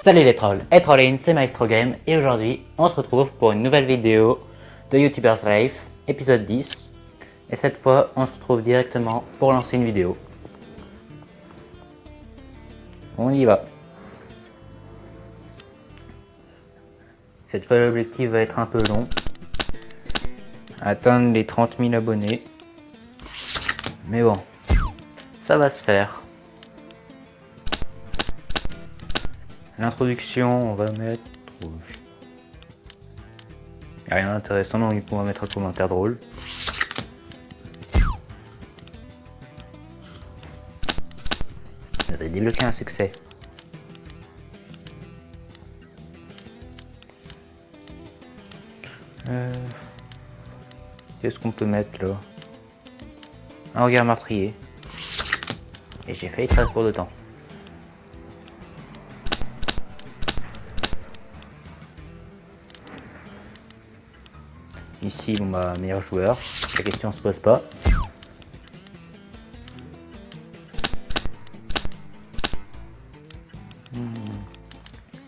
Salut les trolls et trollines, c'est Maestro Game et aujourd'hui on se retrouve pour une nouvelle vidéo de YouTubers Life, épisode 10. Et cette fois on se retrouve directement pour lancer une vidéo. On y va. Cette fois l'objectif va être un peu long. Atteindre les 30 000 abonnés. Mais bon, ça va se faire. L'introduction, on va mettre... Il n'y a rien d'intéressant, donc on va mettre un commentaire drôle. Vous avez débloqué un succès. Qu'est-ce qu'on peut mettre là? Un regard meurtrier. Et j'ai failli très court de temps. Ici, bon bah, meilleur joueur. La question se pose pas.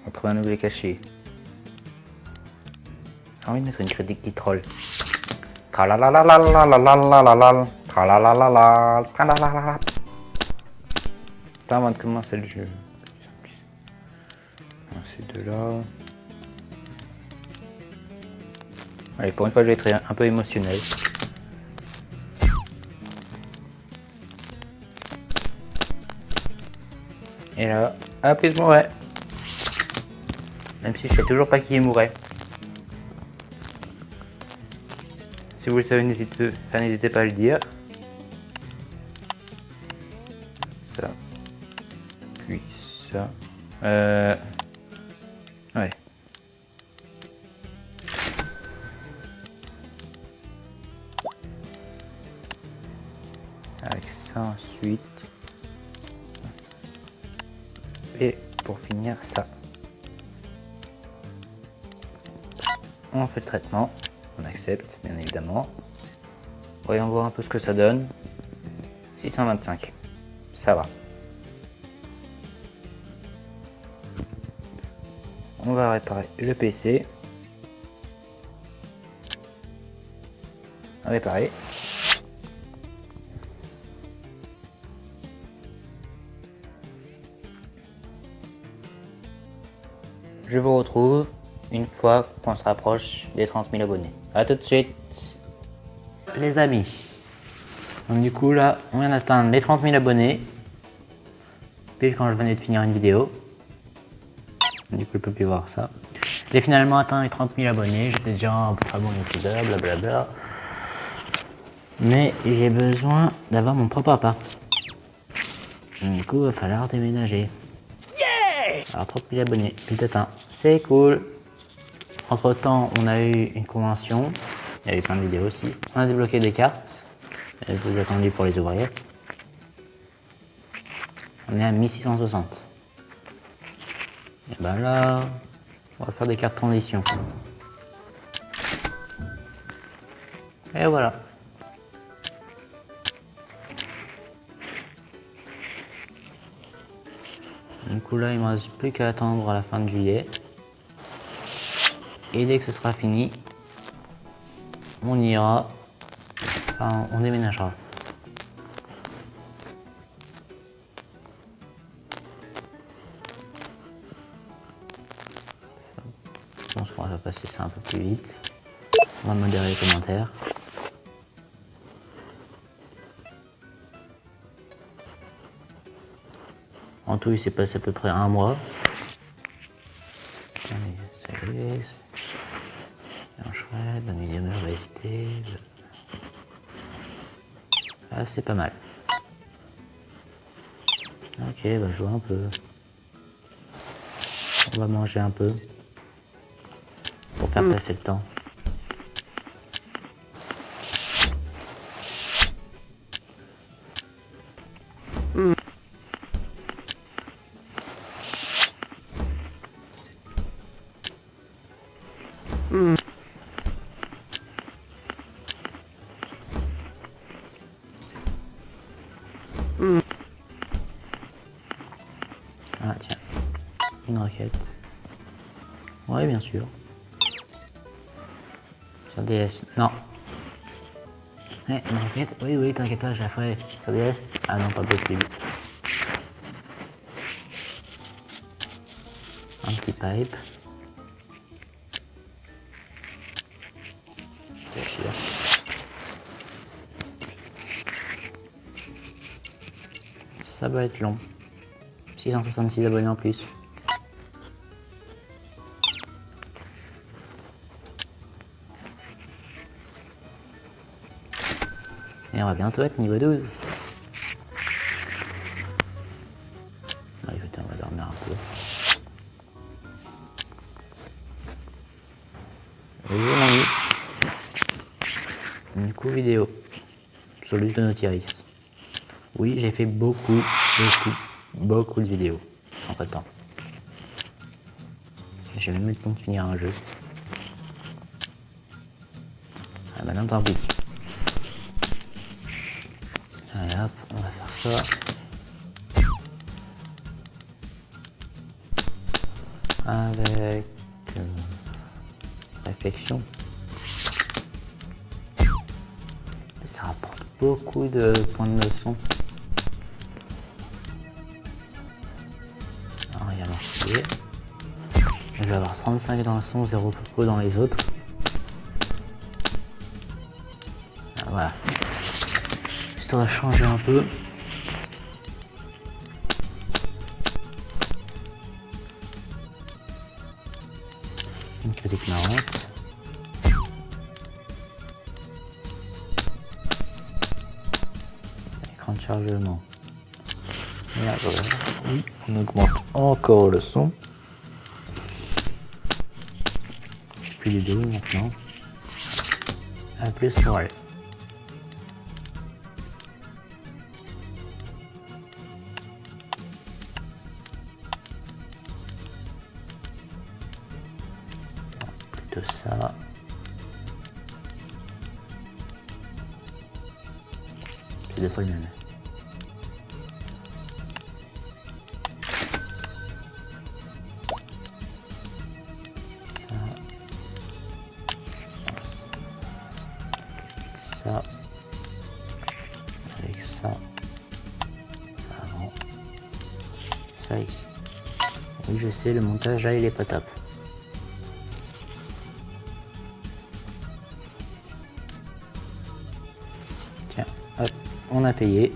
On trouve un objet caché. J'ai envie de mettre une critique qui troll. Tralalalalalalalalalala. Tralalalala. Tralalalala. Putain, avant de commencer le jeu. C'est de là. Allez, pour une fois, je vais être un peu émotionnel. Et là, hop, il se mourait. Même si je sais toujours pas qui est mourrait. Si vous le savez, n'hésitez pas à le dire. Ça. Puis ça. Ouais. Avec ça ensuite. Et pour finir ça. On fait le traitement. On accepte, bien évidemment. Voyons voir un peu ce que ça donne. 625. Ça va. On va réparer le PC. Réparer. Je vous retrouve une fois qu'on se rapproche des 30 000 abonnés. A tout de suite, les amis. Donc du coup là, on vient d'atteindre les 30 000 abonnés. Pile quand je venais de finir une vidéo. Du coup, je peux plus voir ça. J'ai finalement atteint les 30 000 abonnés. J'étais déjà un très bon youtubeur, blablabla. Mais j'ai besoin d'avoir mon propre appart. Du coup, il va falloir déménager. Alors 30 000 abonnés, peut-être un. C'est cool. Entre temps, on a eu une convention. Il y avait plein de vidéos aussi. On a débloqué des cartes. Je vous ai attendu pour les ouvrir. On est à 1660. Et ben là, on va faire des cartes transition. Et voilà. Du coup là, il ne me reste plus qu'à attendre à la fin de juillet. Et dès que ce sera fini, on ira, enfin, on déménagera. Je pense qu'on va passer ça un peu plus vite. On va modérer les commentaires. En tout, il s'est passé à peu près un mois. Allez, salut. Chouette, la millième heure va hésiter. Ah, c'est pas mal. Ok, bah je vois un peu. On va manger un peu. Pour faire passer le temps. Ah tiens, une une requête. Ouais, bien sûr. Sur DS, non. Ouais, une requête. Oui, oui, t'inquiète pas, je la ferai. Sur DS, ah non, pas possible. Un petit pipe. Bien sûr. Ça va être long. 666 abonnés en plus. Et on va bientôt être niveau 12. Ah, écoutez, on va dormir un peu. Et mon ami. Du coup, vidéo. Sur l'île de Nautiris. Oui, j'ai fait beaucoup de vidéos en pas de temps. J'ai même eu le temps de finir un jeu. Ah bah non, tant pis. Allez hop, on va faire ça. Avec réflexion. Ça rapporte beaucoup de points de leçon. Alors, il y a marqué. Je vais avoir 35 dans le son, 0 popo dans les autres. Ah, voilà. Histoire de changer un peu. Une critique marrante. Écran de chargement. Et là, voilà. Oui, on augmente encore le son. J'ai plus les deux maintenant. Un plus pour elle. Plutôt ça. C'est deux fois le même. Ça. Avec ça. Avant. Ça ici. Oui, je sais, le montage là, il est pas top. Tiens, hop, on a payé.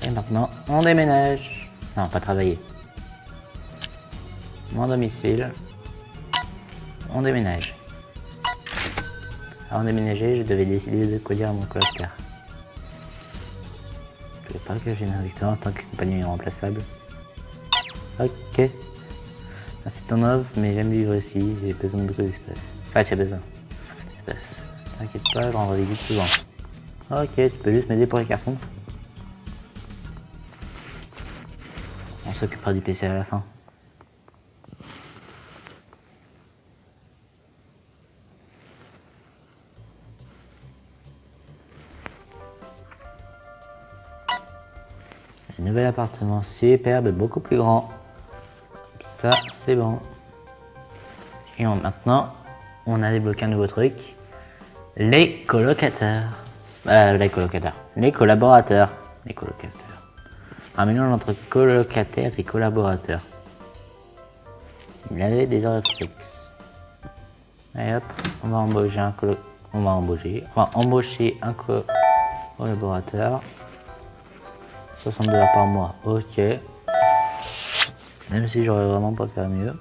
Et maintenant, on déménage. Non, pas travailler. Mon domicile. On déménage. Avant de déménager, je devais décider de quoi dire à mon colocataire. Je ne voulais pas que j'ai une victoire en tant que compagnon irremplaçable. Ok. C'est ton offre, mais j'aime vivre ici, j'ai besoin de beaucoup d'espace. Enfin, j'ai besoin d'espace. T'inquiète pas, je rendrai visite souvent. Ok, tu peux juste m'aider pour les cartons. On s'occupera du PC à la fin. Le nouvel appartement superbe, beaucoup plus grand. Ça, c'est bon. Et maintenant, on a débloqué un nouveau truc. Les colocataires. Les colocataires. Les collaborateurs. Les colocataires. Un mélange entre colocataires et collaborateurs. Il avait des horaires fixes. Et hop, on va embaucher un collaborateur. 62 heures par mois, ok. Même si j'aurais vraiment pas faire mieux.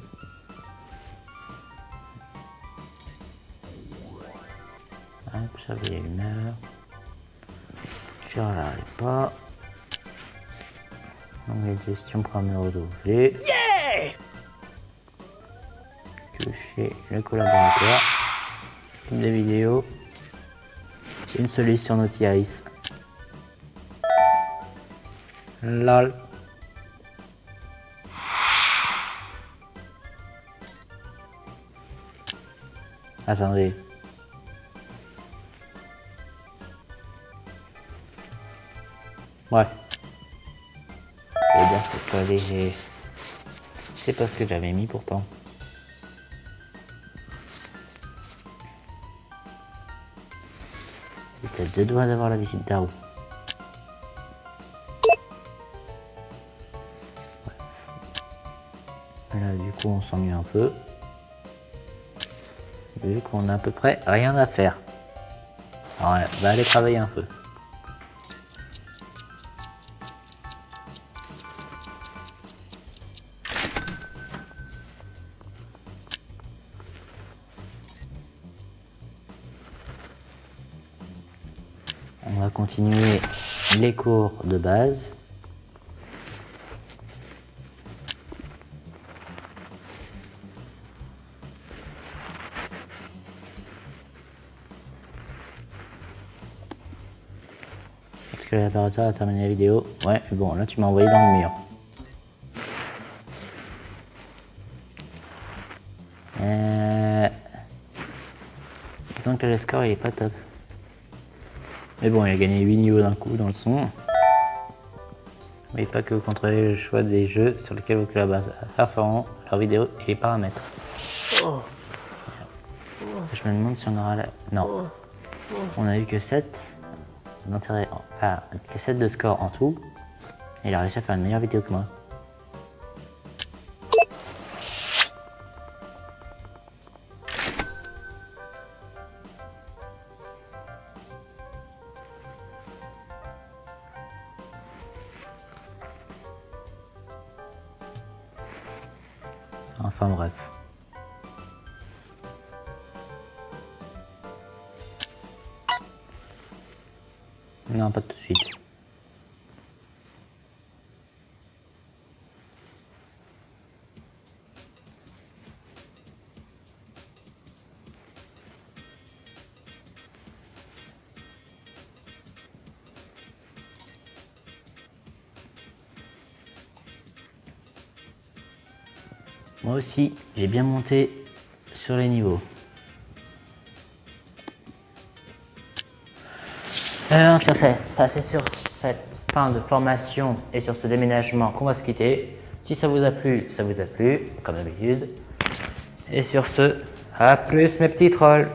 Hop, ça fait une heure. Je n'arrive pas. Onglet de gestion programme renouvelé. Toucher le collaborateur. Des vidéos. Une solution Nautiris. Lol. Attendez. Ouais. Eh bien, c'est pas léger. C'est pas ce que j'avais mis pourtant. J'étais à 2 doigts d'avoir la visite d'Aro. Là, du coup, on s'ennuie un peu. Vu qu'on a à peu près rien à faire. Alors, on va aller travailler un peu. On va continuer les cours de base. Est-ce que l'opérateur a terminé la vidéo? Ouais, bon, là tu m'as envoyé dans le mur. Disons que le score il est pas top. Mais bon, il a gagné 8 niveaux d'un coup dans le son. Mais pas que vous contrôlez le choix des jeux sur lesquels vos collaborateurs feront leur vidéo et les paramètres. Je me demande si on aura la... Non. On a eu que 7 d'intérêt, enfin, que 7 de score en tout. Et il a réussi à faire une meilleure vidéo que moi. Enfin bref. Non, pas tout de suite. Moi aussi, j'ai bien monté sur les niveaux. C'est sur cette fin de formation et sur ce déménagement qu'on va se quitter. Si ça vous a plu, ça vous a plu, comme d'habitude. Et sur ce, à plus mes petits trolls.